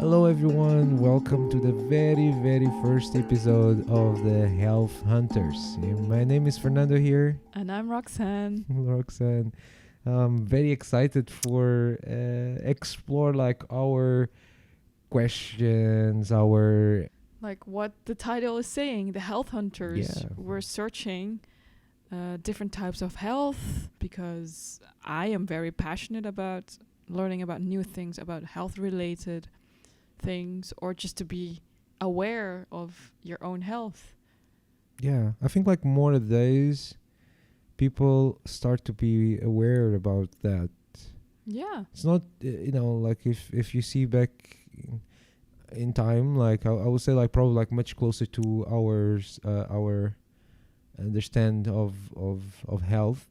Hello, everyone. Welcome to the very, very first episode of the Health Hunters. My name is Fernando here. And I'm Roxanne. Roxanne. I'm very excited for explore like our questions, our Like what the title is saying, the health hunters. Yeah. We're searching different types of health because I am very passionate about learning about new things, about health related things, or just to be aware of your own health. yeah. I think like more days, people start to be aware about that. Yeah. It's not like if you see back in time, like I would say like probably like much closer to our understand of health,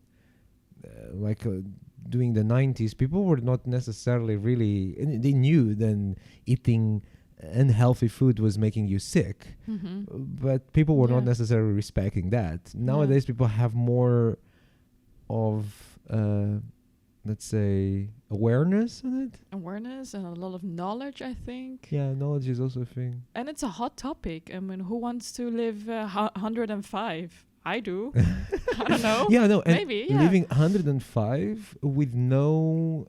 during the 90s, people were not necessarily really, and they knew then eating unhealthy food was making you sick, Mm-hmm. but people were not Yeah. necessarily respecting that. Nowadays people have more of let's say awareness on it. Awareness and a lot of knowledge, I think. Yeah, knowledge is also a thing. And it's a hot topic. I mean, who wants to live 105? I do. I don't know. Yeah, no, and Maybe, yeah. living 105 with no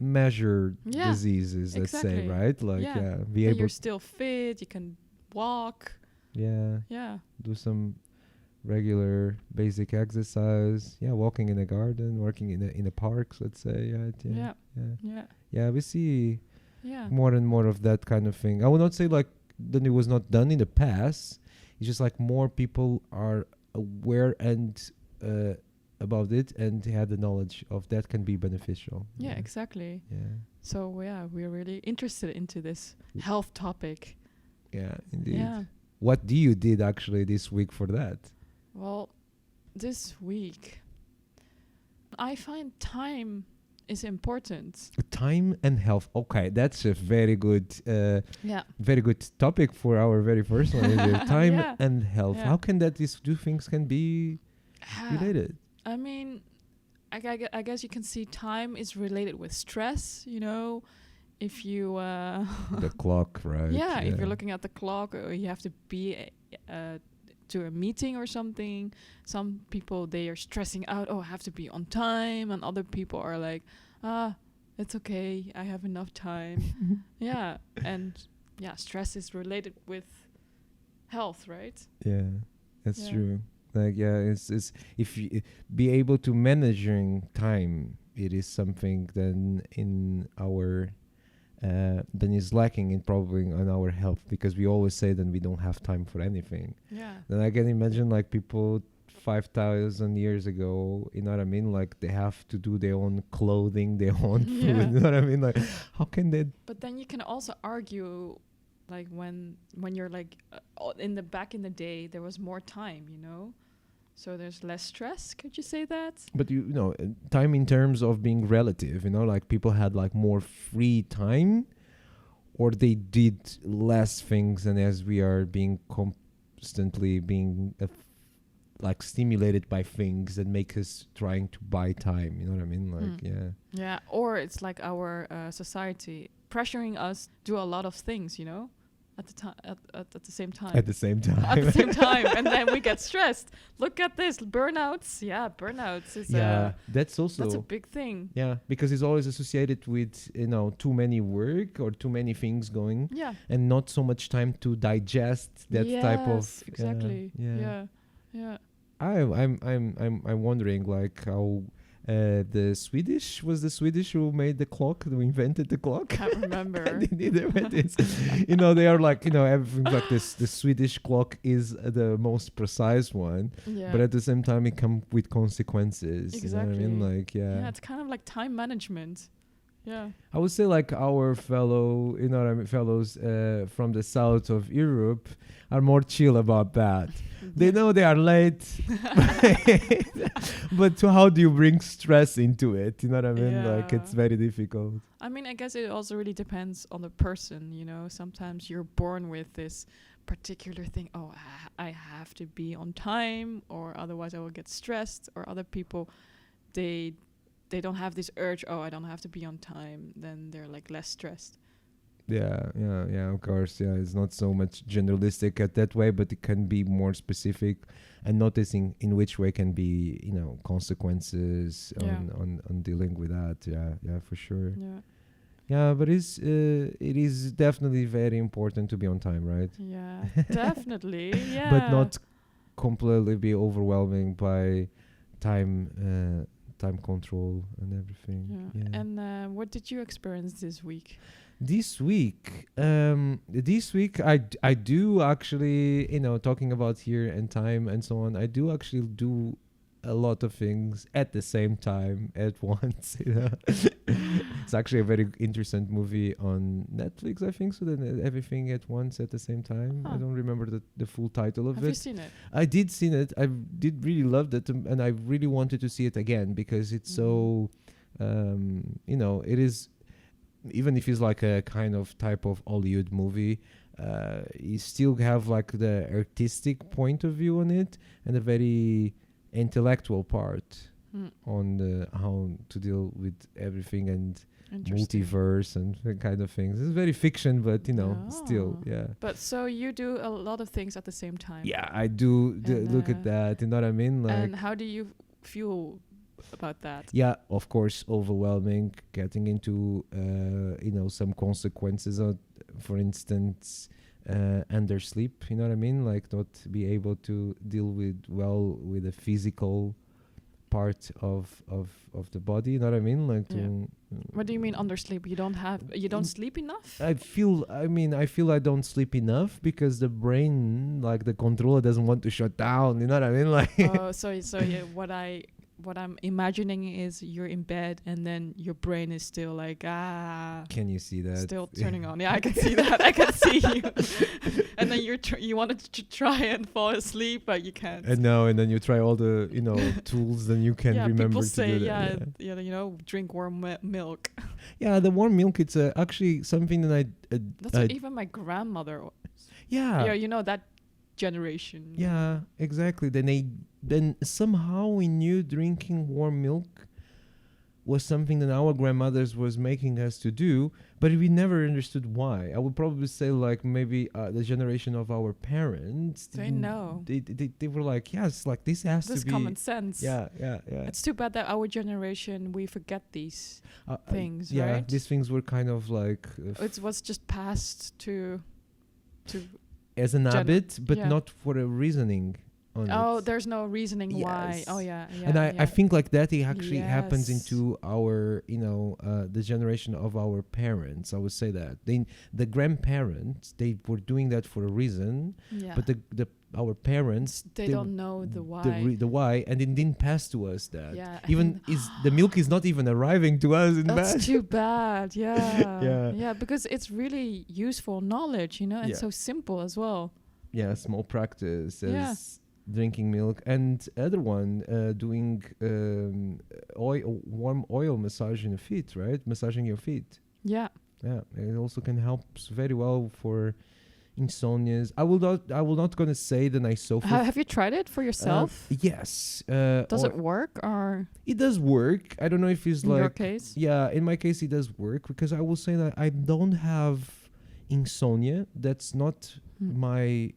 measured Yeah, diseases, let's say, exactly. right? Like, Yeah. yeah, be And able, you're still fit. You can walk. yeah, Yeah. do some regular basic exercise. Yeah, walking in a garden, working in a parks, let's say. Right? Yeah. Yeah. Yeah. Yeah, we see Yeah. more and more of that kind of thing. I would not say like that it was not done in the past. It's just like more people are aware and about it and have the knowledge of that can be beneficial. Yeah, exactly. Yeah. So, yeah, we're really interested into this health topic. Yeah, indeed. Yeah. What do you did actually this week for that? Well, this week, I find time is important. Time and health. Okay, that's a very good Yeah. topic for our very first one. Is it? Time Yeah. and health. Yeah. How can that these two things can be related? I mean, I guess you can see time is related with stress, you know. If you... The clock, right? yeah, if you're looking at the clock or you have to be to a meeting or something, some people, they are stressing out, oh, I have to be on time, and other people are like, it's okay, I have enough time. Yeah, and yeah, stress is related with health, right? Yeah, that's Yeah. true. Like, yeah, it's if you be able to managing time, it is something then in our then is lacking in probably on our health, because we always say that we don't have time for anything. Yeah. Then I can imagine like people 5,000 years ago, you know what I mean? Like they have to do their own clothing, their own food, Yeah. you know what I mean? Like how can they? But then you can also argue, like when you're like in the back in the day, there was more time, you know, so there's less stress. Could you say that? But you know, time in terms of being relative, you know, like people had like more free time, or they did less things, and as we are being constantly being like stimulated by things that make us trying to buy time, you know what I mean? Like, yeah. Yeah, or it's like our society pressuring us do a lot of things, you know, at the time at the same time. At the same time. At the same time, and then we get stressed. Look at this, burnouts. Yeah, burnouts is that's also that's a big thing. yeah, because it's always associated with, you know, too many work or too many things going, Yeah. and not so much time to digest that type of Yes, exactly. Yeah. I'm wondering like how the Swedish who made the clock, who invented the clock. Can't remember. They did it. You know, they are like, you know, everything like this. The Swedish clock is the most precise one, Yeah. but at the same time, it comes with consequences. You know what I mean? Exactly. Like, Yeah, it's kind of like time management. Yeah. I would say like our fellow, you know what I mean, fellows from the south of Europe are more chill about that. They know they are late, but how do you bring stress into it? You know what I mean? Like Yeah. it's very difficult. I mean, I guess it also really depends on the person, you know. Sometimes you're born with this particular thing. Oh, I have to be on time, or otherwise I will get stressed. Or other people, they don't have this urge. Oh, I don't have to be on time. Then they're like less stressed. Yeah, of course. Yeah, it's not so much generalistic at that way, but it can be more specific, and noticing in which way can be, consequences Yeah. on dealing with that. Yeah, for sure. Yeah. Yeah, but it is definitely very important to be on time, right? Yeah. Definitely. Yeah. But not completely be overwhelming by time control and everything. Yeah. Yeah. And what did you experience this week? This week I do actually, talking about here and time and so on. I do actually do a lot of things at the same time at once. It's actually a very interesting movie on Netflix, I think. So then everything at once at the same time. I Huh. don't remember the full title of Have it. you seen it? I did see it. I did really love it, and I really wanted to see it again because it's so, it is, even if it's like a kind of type of Hollywood movie, you still have like the artistic point of view on it and a very intellectual part Hmm. on how to deal with everything and Interesting. multiverse and kind of things. It's very fiction, but still, Oh. yeah. But so you do a lot of things at the same time. Yeah, I do And, look at that. You know what I mean? Like, And how do you feel about that? yeah, of course, overwhelming. Getting into some consequences of, for instance, undersleep. You know what I mean? Like not be able to deal with the physical part of the body. You know what I mean? Like Yeah. to. What do you mean undersleep? You don't sleep enough? I feel I don't sleep enough because the brain, like the controller, doesn't want to shut down. You know what I mean? Like. Oh, so yeah, what I'm imagining is you're in bed and then your brain is still like Can you see that? still turning on. Yeah, I can see that. I can see you. And then you wanted to try and fall asleep, but you can't. And then you try all the tools, then you can yeah, remember people to say do that. drink warm milk. Yeah, the warm milk. It's actually something that That's I what even my grandmother. yeah. Yeah, that generation. Yeah, exactly. Then somehow we knew drinking warm milk was something that our grandmothers was making us to do, but we never understood why. I would probably say like maybe the generation of our parents. They didn't- know. They were like, yes, like this has This to be common sense. Yeah. It's too bad that our generation we forget these things, yeah, right? these things were kind of like It was just passed to. as an habit, but yeah. not for a reasoning on Oh, it. there's no reasoning why. Yes. Oh yeah. And I yeah. think like that it actually happens Yes. into our the generation of our parents. I would say that the grandparents, they were doing that for a reason, Yeah. but our parents, they don't know the why. the why, and it didn't pass to us that. Yeah. Even the milk is not even arriving to us in That's bed. too bad. Yeah. Yeah. Yeah, because it's really useful knowledge, and Yeah. so simple as well. Yeah, small practice as Yeah. drinking milk, and other one doing warm oil massage in the feet, right? Massaging your feet. Yeah. Yeah, it also can help very well for insomnias. I will not gonna say that I suffer. Have you tried it for yourself? Yes. Does or it work, or It does work. I don't know if it's in like. your case? Yeah, in my case, it does work because I will say that I don't have insomnia. That's not Hmm. my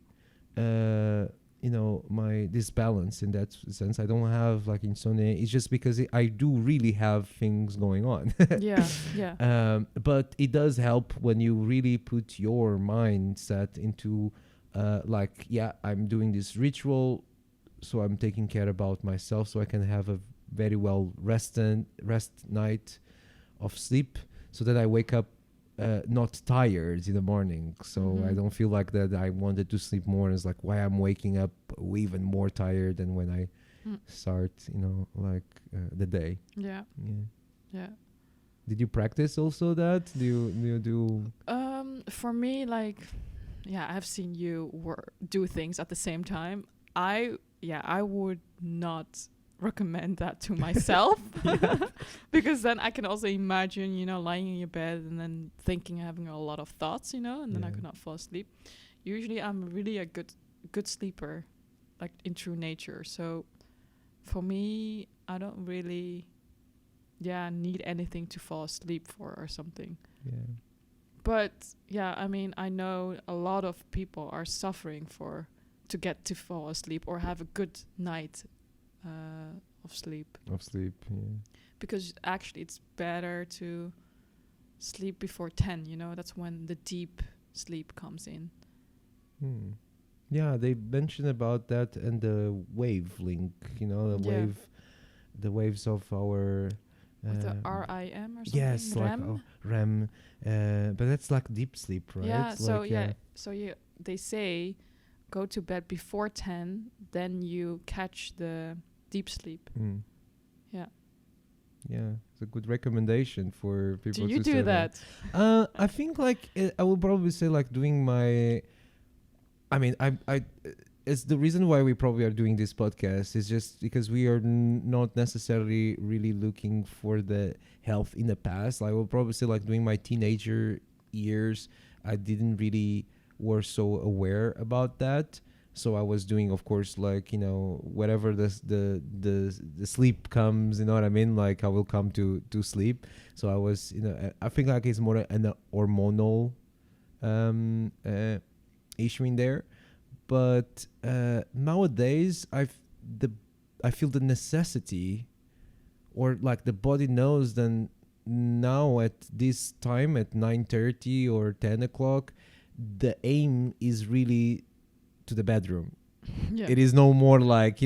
my disbalance in that sense. I don't have like insomnia. It's just because I do really have things going on. Yeah. But it does help when you really put your mindset into I'm doing this ritual, so I'm taking care about myself, so I can have a very well rest night of sleep, so that I wake up not tired in the morning, so I Mhm. don't feel like that I wanted to sleep more. It's like why I'm waking up even more tired than when I Mm. start the day. Yeah. Yeah. Yeah. Did you practice also that? Do you do? For me, I've seen you do things at the same time. I would not recommend that to myself because then I can also imagine, lying in your bed and then having a lot of thoughts, and then I Yeah. could not fall asleep. Usually I'm really a good sleeper, like in true nature. So for me, I don't really need anything to fall asleep for or something. Yeah. But yeah, I mean, I know a lot of people are suffering to get to fall asleep or have a good night of sleep, Of sleep. Yeah. because actually it's better to sleep before 10. That's when the deep sleep comes in. Hmm. Yeah, they mentioned about that and the wavelength. Yeah. The waves of our. With the Uh, RIM or something. yes, like REM. REM, but that's like deep sleep, right? Yeah. So Like, yeah. So they say go to bed before 10, then you catch the deep sleep. Mm. Yeah. Yeah, it's a good recommendation for Do people you to do start that? I think like I will probably say like doing my. I mean, it's the reason why we probably are doing this podcast is just because we are not necessarily really looking for the health in the past. I will probably say like during my teenager years, I didn't really were so aware about that. So I was doing, of course, like whatever the sleep comes, you know what I mean. Like I will come to sleep. So I was, I think like it's more an hormonal issue in there. But nowadays the I feel the necessity, or like the body knows then now at this time at 9:30 or 10 o'clock, the aim is really to the bedroom. Yeah. It is no more like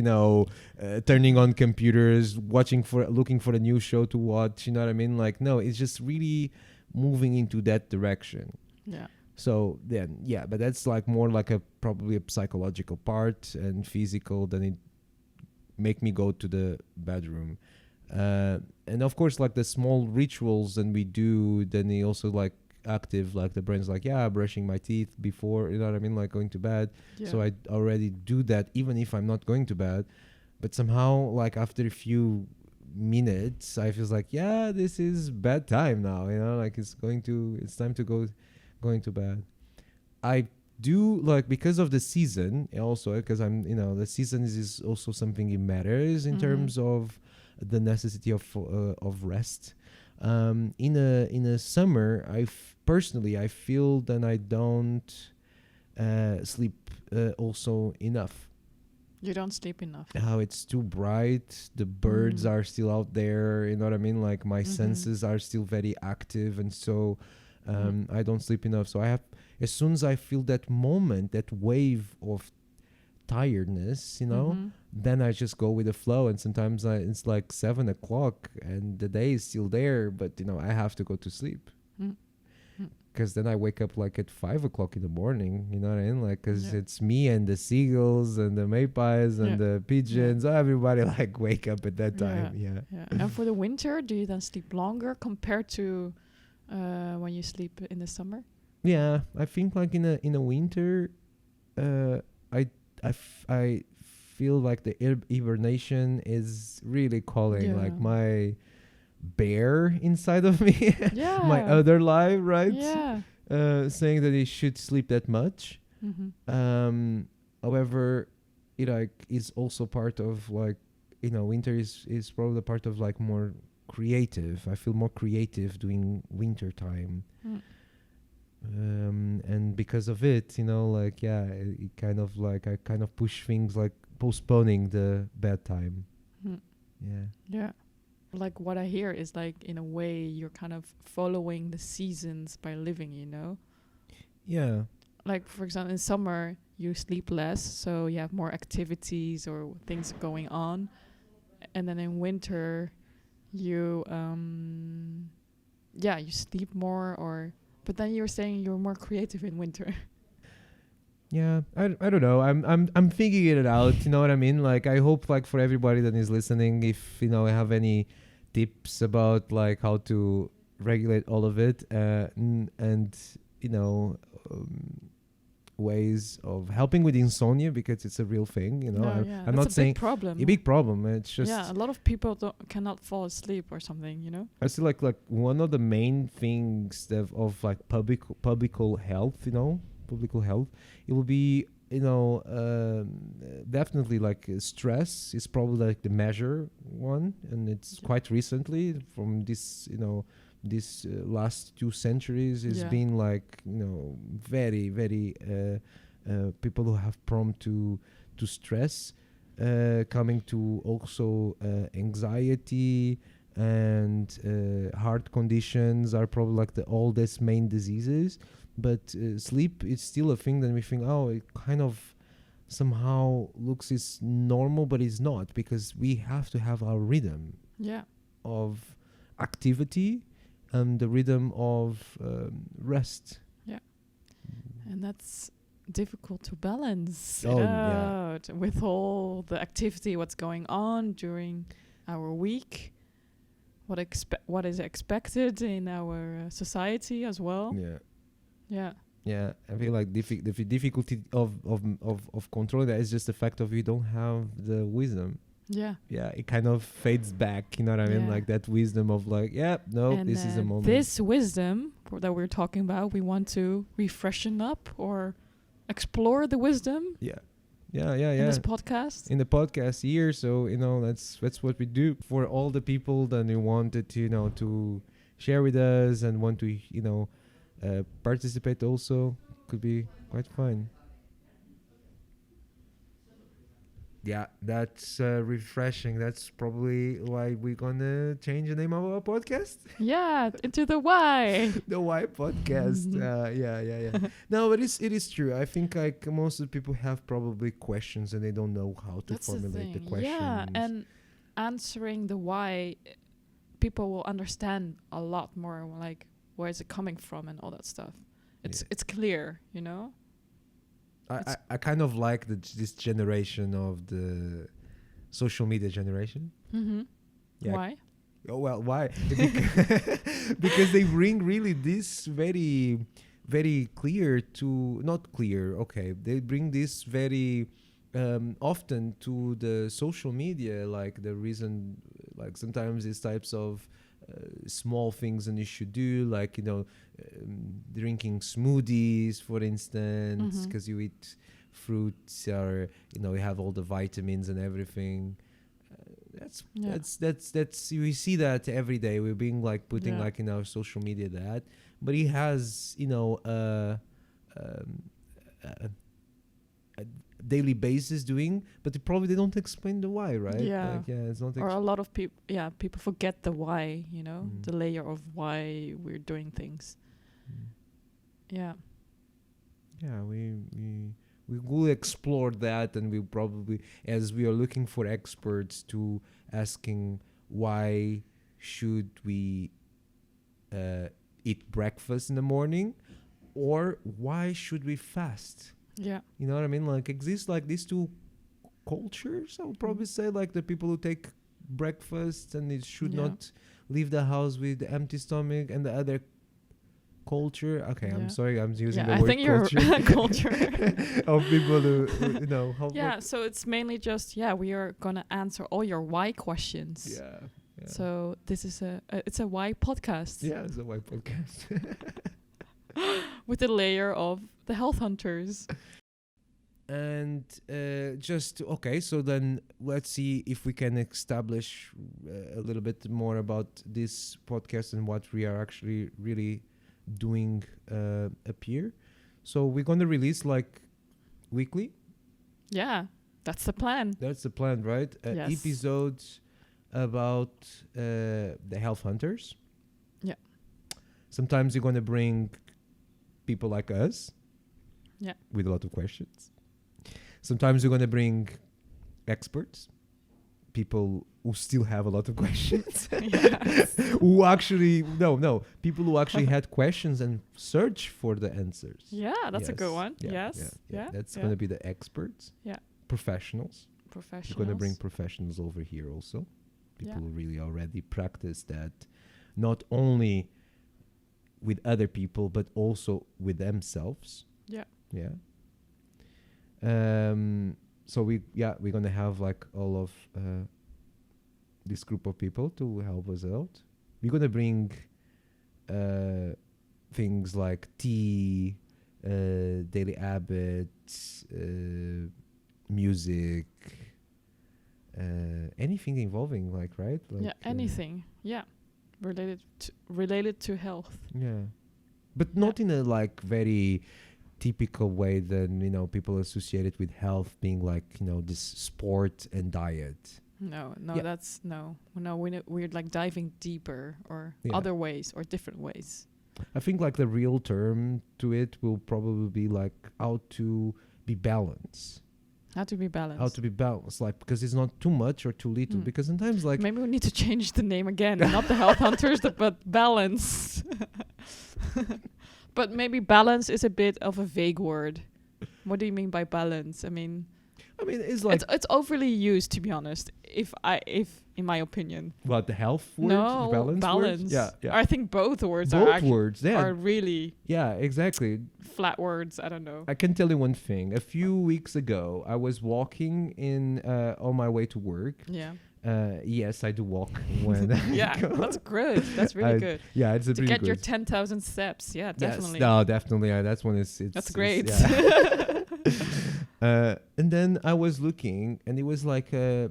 turning on computers, looking for a new show to watch. You know what I mean? Like no, it's just really moving into that direction. Yeah. So then, yeah, but that's like more like probably a psychological part and physical than it make me go to the bedroom. And of course, like the small rituals that we do, then they also like active, like the brain's like, yeah, brushing my teeth before, you know what I mean? Like going to bed. Yeah. So I already do that even if I'm not going to bed. But somehow, like after a few minutes, I feel like, yeah, this is bedtime now, like it's time to going to bed. I do like because of the season also because the season is also something it matters in terms of the necessity of rest. In a summer, personally I feel that I don't sleep also enough. You don't sleep enough. How it's too bright, the birds are still out there, you know what I mean? Like my senses are still very active, and so I don't sleep enough. So I have, as soon as I feel that moment, that wave of tiredness, then I just go with the flow. And sometimes it's like 7 o'clock and the day is still there, but I have to go to sleep. Because then I wake up like at 5 o'clock in the morning, you know what I mean? Like, because it's me and the seagulls and the magpies and the pigeons. Everybody like wake up at that time. Yeah. And for the winter, do you then sleep longer compared to when you sleep in the summer? Yeah, I think like in a winter, I feel like the hibernation is really calling, like my bear inside of me, my other life, right? Yeah. Saying that he should sleep that much. However, it like is also part of like winter is probably part of like more creative. I feel more creative during winter time. And because of it, like it kind of like I kind of push things like postponing the bedtime. Yeah. Like what I hear is like in a way you're kind of following the seasons by living, Yeah. Like for example, in summer you sleep less, so you have more activities or things going on, and then in winter you you sleep more, but then you were saying you're more creative in winter. Yeah, I don't know. I'm figuring it out. You know what I mean? Like I hope like for everybody that is listening, if I have any tips about like how to regulate all of it, and ways of helping with insomnia, because it's a real thing. I'm not saying problem. a big problem. It's just a lot of people cannot fall asleep or something. I feel like one of the main things of like public health, it will be definitely like stress is probably like the measure one, and it's quite recently from this this last 2 centuries has Yeah. been like, very, very people who have prone to stress, coming to also anxiety and heart conditions are probably like the oldest main diseases. But sleep is still a thing that we think, oh, it kind of somehow looks is normal, but it's not, because we have to have our rhythm Yeah. of activity and the rhythm of rest. And that's difficult to balance Oh, it yeah. out with all the activity, what's going on during our week, what is expected in our society as well. Yeah. Yeah. Yeah, I feel like the difficulty of controlling that is just the fact of you don't have the wisdom. Yeah. Yeah, it kind of fades back. You know what I mean? Yeah. Like that wisdom of like, yeah, no, And this is a moment. this wisdom that we're talking about, we want to refreshen up or explore the wisdom Yeah, in this podcast. in the podcast here. So that's what we do for all the people that they wanted to to share with us and want to participate also. Could be quite fun. Yeah, that's refreshing. That's probably why we're gonna change the name of our podcast. Yeah, into the why. The Why Podcast. Yeah. No, but it is true. I think like most of the people have probably questions and they don't know how to That's the formulate the thing. questions. Yeah, and answering the why, people will understand a lot more, like where is it coming from and all that stuff. It's clear, you know. I kind of like this generation of the social media generation. Mm-hmm. Yeah. Why? Oh, well, why? Because they bring really this very, very clear to not clear. Okay, they bring this very often to the social media, like the reason, like sometimes these types of small things and you should do, like drinking smoothies, for instance, Mhm. because you eat fruits, or you have all the vitamins and everything. Yeah. That's we see that every day. We're being like putting Yeah. like in our social media that, but he has a daily basis doing, but they don't explain the why, right? Yeah. Like, yeah, it's not. Or a lot of people, people forget the why, Mm. the layer of why we're doing things. Yeah. Yeah, we will explore that, and we probably, as we are looking for experts to asking why should we eat breakfast in the morning, or why should we fast? Yeah. You know what I mean? Like exist like these two cultures. I would probably say like the people who take breakfast and they should Yeah. not leave the house with empty stomach, and the other culture. Okay, Yeah. I'm sorry, I'm using the I word think you're culture. culture. Of people who how Yeah, so it's mainly just we are gonna answer all your why questions. yeah. So this is it's a why podcast Yeah, it's a white podcast. with the layer of the health hunters. And so then let's see if we can establish a little bit more about this podcast and what we are actually really doing up here. So we're going to release like weekly. Yeah, that's the plan. That's the plan, right? Yes. Episodes about the health hunters. Yeah. Sometimes you're going to bring people like us. Yeah. With a lot of questions. Sometimes you're going to bring experts, people who still have a lot of questions. Yes. Who actually, people who actually had questions and search for the answers. Yeah, that's a good Yes. one. Yeah, Yes. yeah. That's yeah. going to be the experts. Yeah. Professionals. Professionals. You're going to bring professionals over here also. People Yeah. who really already practice that, not only with other people, but also with themselves. Yeah. Yeah. So we're gonna have like all of this group of people to help us out. We're gonna bring things like tea, daily habits, music, anything involving like, right? Like, anything. Yeah. related to health. Yeah, but not in a like very typical way than people associate it with health being like this sport and diet. No, Yeah. that's no. We're like diving deeper or Yeah. other ways or different ways. I think like the real term to it will probably be like how to be balanced. How to be balanced. How to be balanced, like because it's not too much or too little. Mm. Because sometimes like Maybe we need to change the name again. Not the health hunters, but balance. But maybe balance is a bit of a vague word. What do you mean by balance? I mean, it's like it's overly used, to be honest. If in my opinion, what the health word, no balance. balance. Words? Yeah. I think both words Both words. Yeah. are really Yeah. Exactly. flat words. I don't know. I can tell you one thing. A few weeks ago, I was walking on my way to work. Yeah. Yes, I do walk when. Yeah, that's good. That's really good. Yeah, it's a To really get your good. 10,000 steps. Yeah, definitely. Yes, no, definitely. That's when it's That's it's- great. yeah. And then I was looking, and it was like a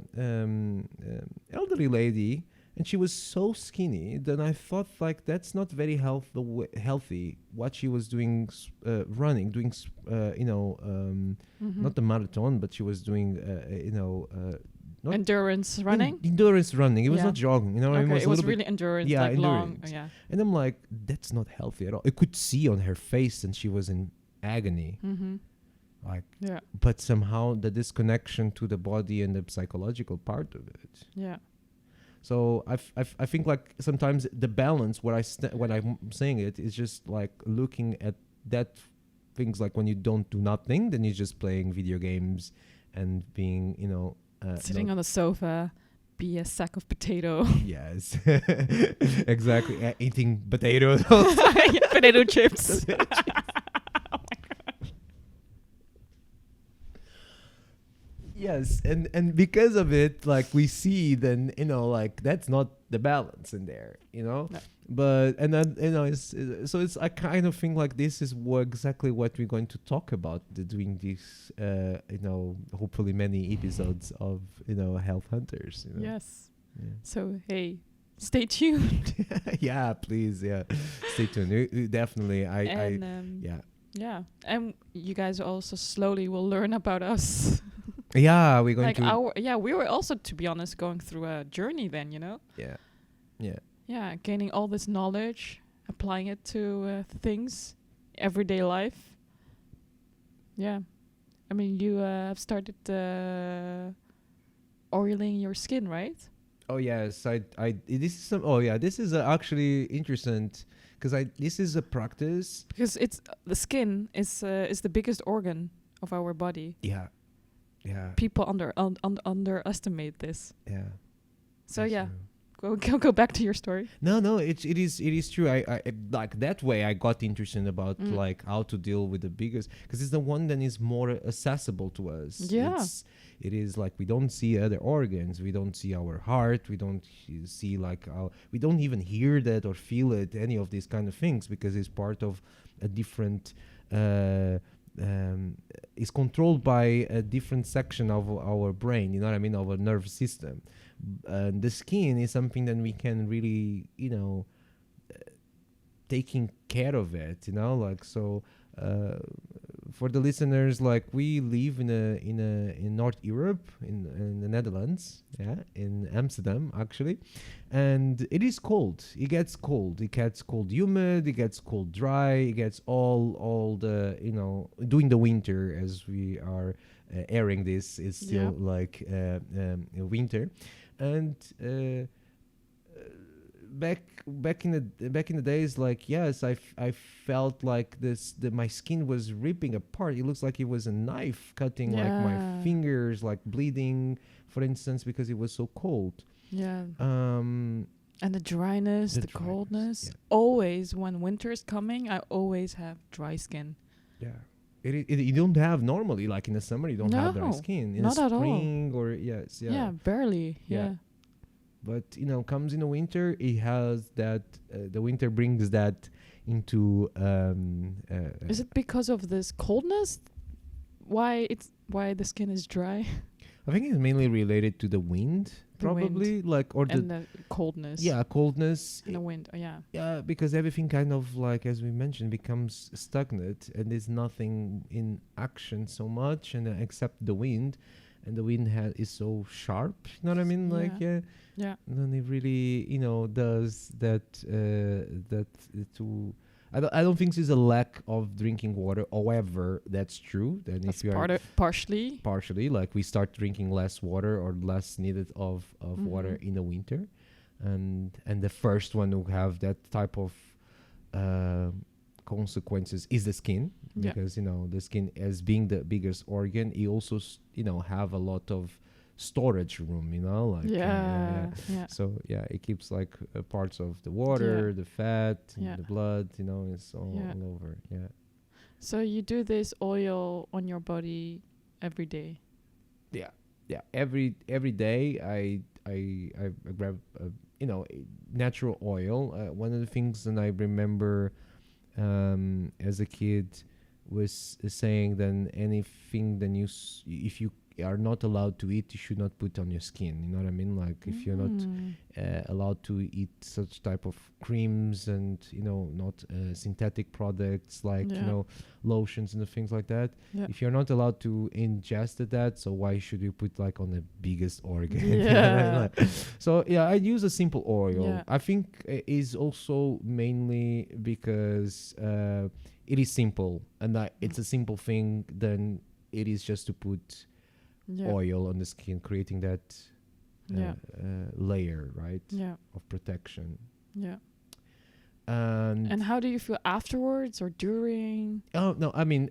elderly lady, and she was so skinny that I thought like that's not very healthy. What she was doing, running, doing, Mhm. not the marathon, but she was doing, not Endurance running. endurance running. It was Yeah. not jogging. You know, Okay, it was it a was little bit. really endurance. Yeah, like long. endurance. Yeah. And I'm like, that's not healthy at all. I could see on her face, and she was in agony. Mm-hmm. Like, Yeah. but somehow the disconnection to the body and the psychological part of it. Yeah. So I think like sometimes the balance when I'm saying it is just like looking at that things like when you don't do nothing, then you're just playing video games and being Sitting not- on the sofa, be a sack of potato. yes exactly eating potatoes. Yeah, potato chips. Yes, and because of it, like we see, then like that's not the balance in there, No. But and then it's I kind of think like this is exactly what we're going to talk about doing these, hopefully many episodes of Health Hunters. Yes. Yeah. So hey, stay tuned. Yeah, please, yeah, stay tuned. We definitely, And yeah. yeah, and you guys also slowly will learn about us. Yeah, we're going Like to. we were also, to be honest, going through a journey then, Yeah, yeah. Yeah, gaining all this knowledge, applying it to things, everyday life. Yeah. I mean, you have started oiling your skin, right? Oh yes, this is some. Oh yeah, this is actually interesting because this is a practice. Because it's the skin is the biggest organ of our body. Yeah, yeah, People underestimate this. yeah. So That's yeah, true. go back to your story. No, it is true. I like that way. I got interested about Mm. like how to deal with the biggest because it's the one that is more accessible to us. Yeah. It is like we don't see other organs. We don't see our heart. We don't see like we don't even hear that or feel it. Any of these kind of things because it's part of a different. Is controlled by a different section of our brain. You know what I mean? Our nerve system. The skin is something that we can really, taking care of it, like so. For the listeners, like we live in North Europe, in the Netherlands, in Amsterdam actually, and it is cold. It gets cold. It gets cold, humid. It gets cold, dry. It gets all the during the winter as we are airing this is still like winter, and. Back in the days, like yes, I felt like my skin was ripping apart. It looks like it was a knife cutting like my Yeah. fingers, like bleeding, for instance, because it was so cold. Yeah. Um, And the dryness, The the dryness, coldness. yeah. Always when winter is coming, I always have dry skin. yeah, you don't have normally like in the summer you don't have dry No, skin in not the at all. spring or yes, Yeah, barely. Yeah. Yeah. But comes in the winter, it has that. The winter brings that into. Is it because of this coldness? Why the skin is dry? I think it's mainly related to the wind, The wind. probably, like, or And the coldness. coldness. And the wind. Oh, yeah. Yeah, because everything kind of like, as we mentioned, becomes stagnant, and there's nothing in action so much, and except the wind, and the wind is so sharp. You know what I mean? Like, Yeah. yeah, Yeah. and then it really, does that. To I don't think there's a lack of drinking water. However, that's true. Then That's if you are partially. partially, like, we start drinking less water or less needed of water Mhm. in the winter, and the first one who have that type of uh, consequences is the skin, Yeah. because the skin, as being the biggest organ, it also have a lot of storage room, like Yeah. Yeah. so yeah, it keeps like parts of the water, Yeah. the fat, Yeah. the blood, it's all, Yeah. all over. Yeah. So you do this oil on your body every day. Yeah, every day I grab a natural oil. One of the things that I remember as a kid was saying that anything that if you are not allowed to eat, you should not put on your skin. You know what I mean? Like, if you're not allowed to eat such type of creams, and not synthetic products like Yeah. lotions and things like that. Yeah. If you're not allowed to ingest that, so why should you put like on the biggest organ? Yeah. So yeah, I use a simple oil. Yeah. I think is also mainly because it is simple, and it's a simple thing. Then it is just to put Yeah. oil on the skin, creating that Yeah. layer, right, Yeah. of protection. Yeah. And And how do you feel afterwards or during? oh no, I mean,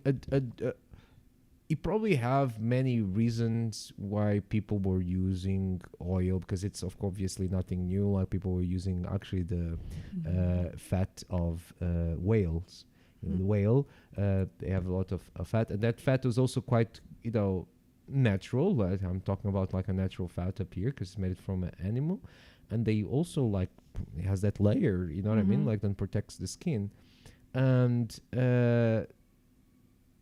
you probably have many reasons why people were using oil, because it's obviously nothing new. Like, people were using actually the fat of whales. The whale, they have a lot of fat, and that fat was also quite, natural. Like, I'm talking about like a natural fat up here, because it's made from an animal, and they also like it has that layer. You know what I mean? Like, then protects the skin, and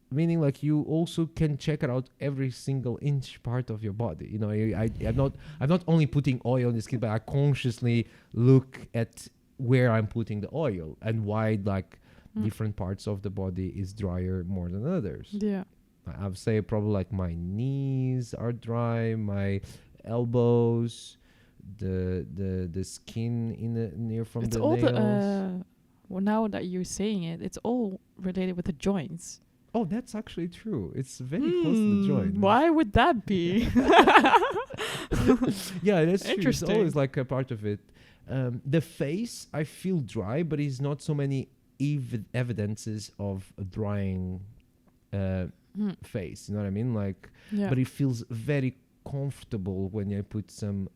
meaning like you also can check it out every single inch part of your body. I'm not only putting oil on the skin, but I consciously look at where I'm putting the oil and why like different parts of the body is drier more than others. Yeah. I would say probably like my knees are dry, my elbows, the skin near from It's the all nails. well, now that you're saying it, it's all related with the joints. Oh, that's actually true. It's very close to the joint. Why would that be? Yeah, that's true. It's Interesting. always like a part of it. The face, I feel dry, but it's not so many evidences of a drying face. You know what I mean? Like, Yeah. but it feels very comfortable when I put some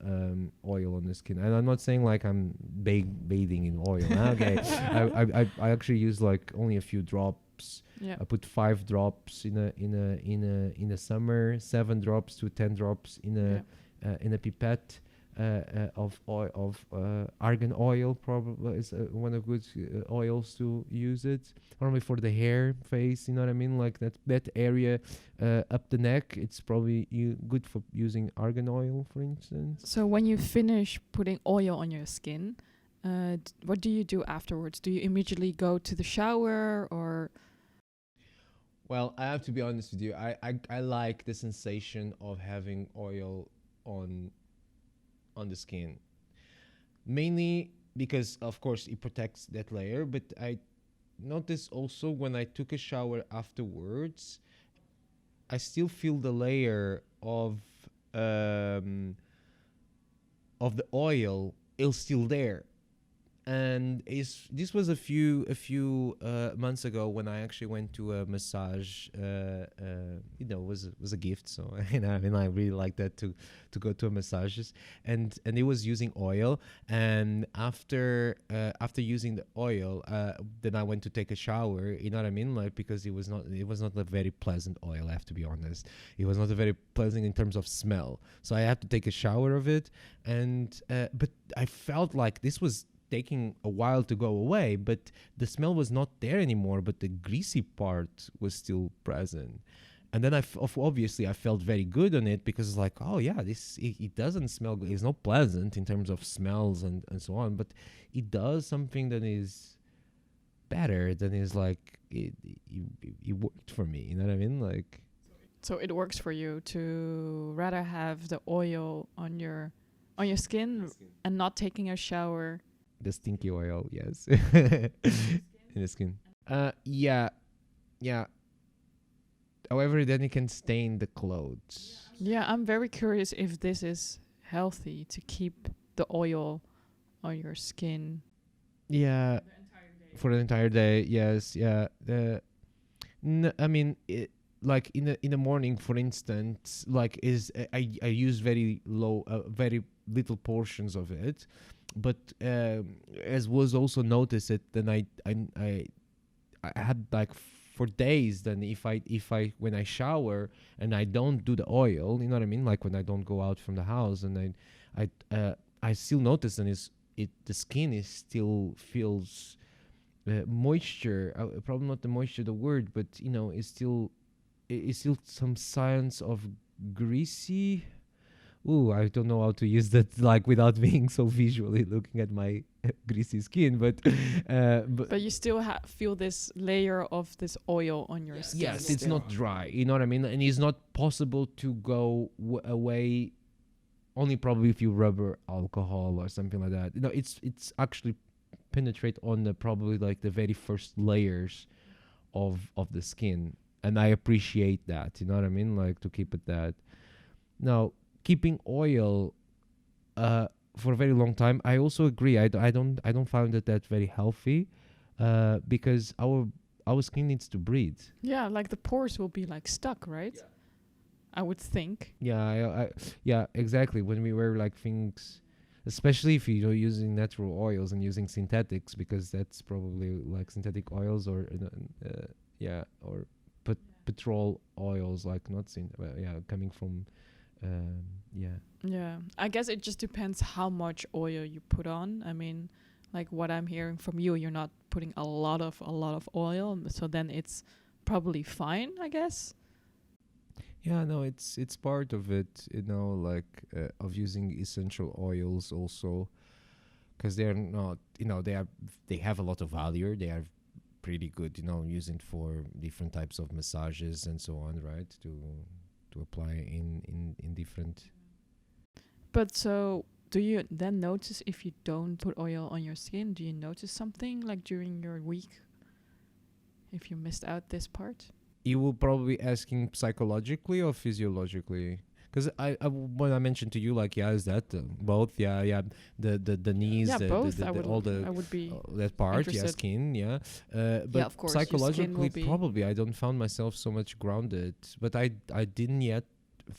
oil on the skin. And I'm not saying like I'm bathing in oil. Okay, I actually use like only a few drops. Yeah. I put 5 drops in a summer, 7 drops to 10 drops in a pipette of oil, of argan oil. Probably is one of good oils to use it. Normally for the hair, face. You know what I mean? Like that area up the neck. It's probably good for using argan oil, for instance. So when you finish putting oil on your skin, what do you do afterwards? Do you immediately go to the shower or? Well, I have to be honest with you. I like the sensation of having oil on the skin. Mainly because, of course, it protects that layer. But I noticed also when I took a shower afterwards, I still feel the layer of the oil is still there. And this was a few months ago when I actually went to a massage. Was a gift. So I mean, I really like that to go to a massages, and it was using oil. And after using the oil, then I went to take a shower. You know what I mean? Like, because it was not a very pleasant oil. I have to be honest. It was not a very pleasant in terms of smell. So I had to take a shower of it, and but I felt like this was taking a while to go away, but the smell was not there anymore, but the greasy part was still present. and then obviously I felt very good on it because it's like, oh yeah, it doesn't smell good. It's not pleasant in terms of smells and so on, but it does something that is better than is like it worked for me. You know what I mean? Like, So it works for you to rather have the oil on your skin and not taking a shower. the stinky oil, yes, in the skin. Yeah, yeah. However, then it can stain the clothes. Yeah, I'm very curious if this is healthy to keep the oil on your skin. Yeah, for the entire day. Yes, yeah. I mean, like in the morning, for instance, like I use very little portions of it, but as was also noticed, it then I had like for days. Then if I when I shower and I don't do the oil, you know what I mean, like when I don't go out from the house, and I still notice, and the skin is still feels moisture, probably not the moisture the word, but it's still some signs of greasy. Ooh, I don't know how to use that like without being so visually looking at my greasy skin, but But you still feel this layer of this oil on your skin. yes, it's still. not dry. You know what I mean, and it's not possible to go away. Only probably if you rub alcohol or something like that. It's actually penetrate on the probably like the very first layers of the skin, and I appreciate that. You know what I mean, like to keep it that. Now, keeping oil for a very long time, I also agree. I don't find that very healthy, because our skin needs to breathe. Yeah, like the pores will be like stuck, right? Yeah. I would think. Yeah, yeah, exactly. When we wear like things, especially if you're using natural oils and using synthetics, because that's probably like synthetic oils or or petrol oils, like not coming from yeah. Yeah, I guess it just depends how much oil you put on. I mean, like what I'm hearing from you, you're not putting a lot of oil, so then it's probably fine, I guess. Yeah, no, it's part of it, like of using essential oils also, because they're not, they have a lot of value. They are pretty good, using for different types of massages and so on, right? To apply in different. But so, do you then notice if you don't put oil on your skin? Do you notice something like during your week if you missed out this part? You will probably be asking psychologically or physiologically, because when I mentioned to you, like, yeah, is that both? Yeah, the knees, Yeah, both. I would be that part, interested. yeah, skin, yeah. But Yeah, of course, your skin will psychologically, be- probably I don't found myself so much grounded, but I didn't yet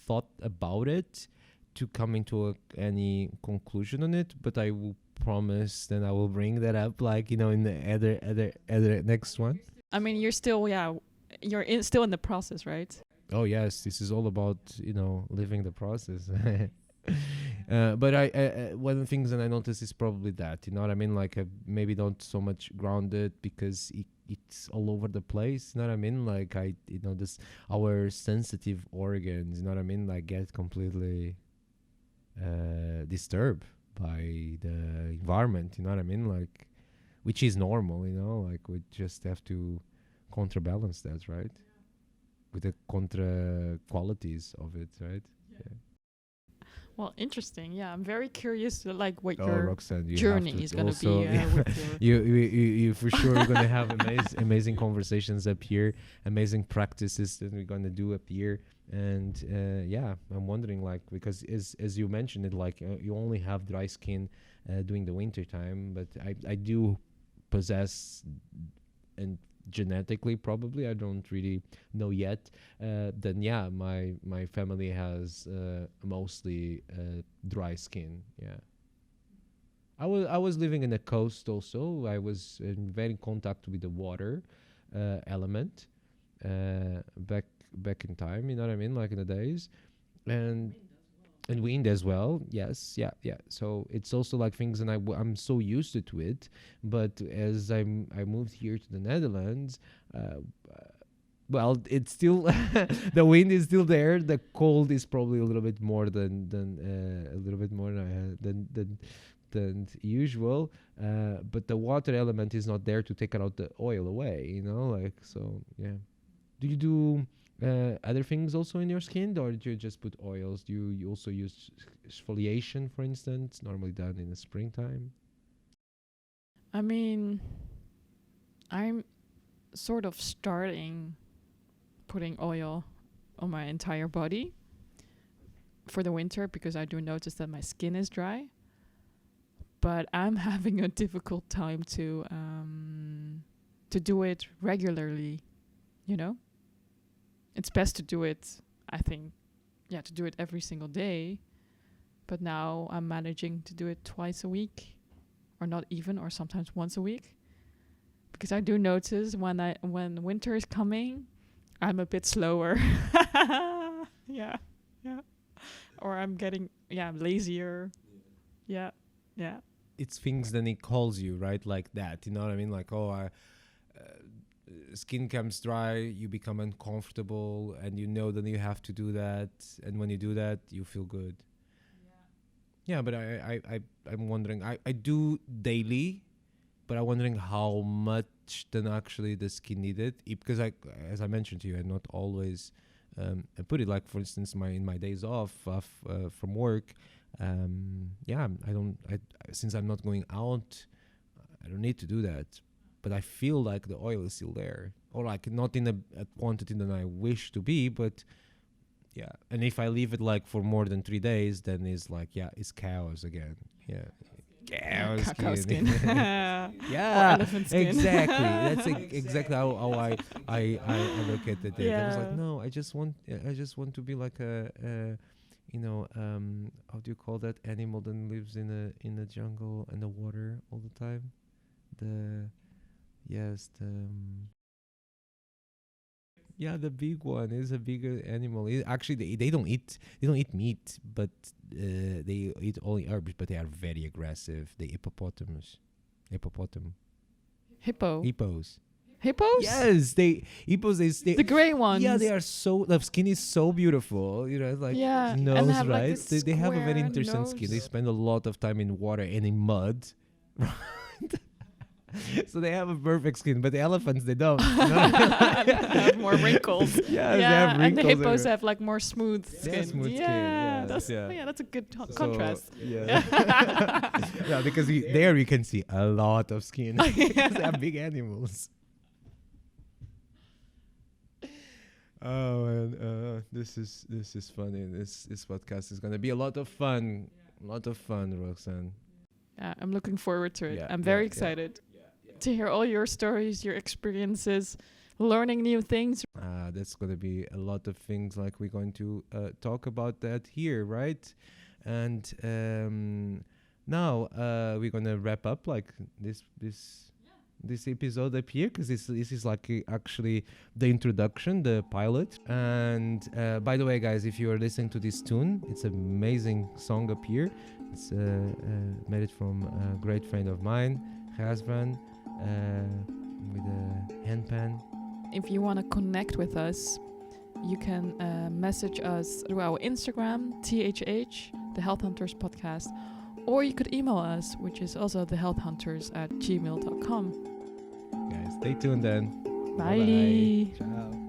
thought about it to come into any conclusion on it. But I will promise that I will bring that up, like, in the other next one. I mean, you're still, still in the process, right? Oh yes, this is all about living the process. But one of the things that I noticed is probably that, you know what I mean, like maybe not so much grounded because it's all over the place. You know what I mean, like this our sensitive organs. You know what I mean, like get completely disturbed by the environment. You know what I mean, like which is normal. Like we just have to counterbalance that, right? With the contra qualities of it, right? Yeah. Well, interesting. Yeah, I'm very curious, like what Oh, your Roxanne, you journey have to is going to also, be. With your you for sure are gonna have amazing conversations up here, amazing practices that we're gonna do up here, and yeah, I'm wondering, like, because as you mentioned it, like you only have dry skin during the winter time, but I do possess, and genetically probably I don't really know yet, then yeah, my family has mostly dry skin. Yeah, I was living in the coast also. I was in very contact with the water element back in time, you know what I mean, like in the days, and wind as well. Yes, yeah. So it's also like things, and I'm so used to it. But as I moved here to the Netherlands, well, it's still the wind is still there. The cold is probably a little bit more than usual. But the water element is not there to take out the oil away. Like so. Yeah. Do you do other things also in your skin, or do you just put oils? Do you also use exfoliation, for instance, normally done in the springtime? I mean, I'm sort of starting putting oil on my entire body for the winter because I do notice that my skin is dry. But I'm having a difficult time to do it regularly, you know? It's best to do it, I think, to do it every single day. But now I'm managing to do it twice a week, or not even, or sometimes once a week. Because I do notice when winter is coming, I'm a bit slower. Yeah. Or I'm getting, lazier. Yeah. It's things then it calls you, right? Like that, you know what I mean? Like, skin comes dry, you become uncomfortable, and you know that you have to do that, and when you do that, you feel good. Yeah, but I'm wondering, I do daily, but I'm wondering how much then actually the skin needed, because as I mentioned to you, I not always I put it, like, for instance, in my days off from work. Since I'm not going out, I don't need to do that, but I feel like the oil is still there, or like not in a quantity that I wish to be, but yeah. And if I leave it like for more than 3 days, then it's like, it's chaos again. Cacao skin. Yeah, or elephant skin. exactly. That's exactly how I look at it. I was like, no, I just want to be like a how do you call that animal that lives in the jungle and the water all the time? The big one is a bigger animal. Actually, they don't eat meat, but they eat only herbs. But they are very aggressive. The hippos. Hippos? Yes, hippos. They The grey ones. Yeah, they are so. The skin is so beautiful. It's like nose, and they have, right? like, They have a very square interesting skin. They nose. spend a lot of time in water and in mud. So they have a perfect skin, but the elephants, they don't. They have more wrinkles. Yeah, they have and the wrinkles hippos everywhere. have like more smooth skin. Yeah, smooth skin, yes, That's a good contrast. Yeah, because there you can see a lot of skin. Because they are big animals. Oh, and this is funny. This podcast is gonna be a lot of fun. Roxanne. I'm looking forward to it. Yeah, I'm very yeah. excited to hear all your stories, your experiences, learning new things. That's going to be a lot of things, like we're going to talk about that here, right? And now we're going to wrap up like this episode up here, because this is like actually the introduction, the pilot. And by the way, guys, if you are listening to this tune, it's an amazing song up here. It's made it from a great friend of mine, Hasvan, with a handpan. If you want to connect with us, you can message us through our Instagram, THH, the Health Hunters Podcast, or you could email us, which is also thehealthhunters@gmail.com. Guys, stay tuned then. Bye. Ciao.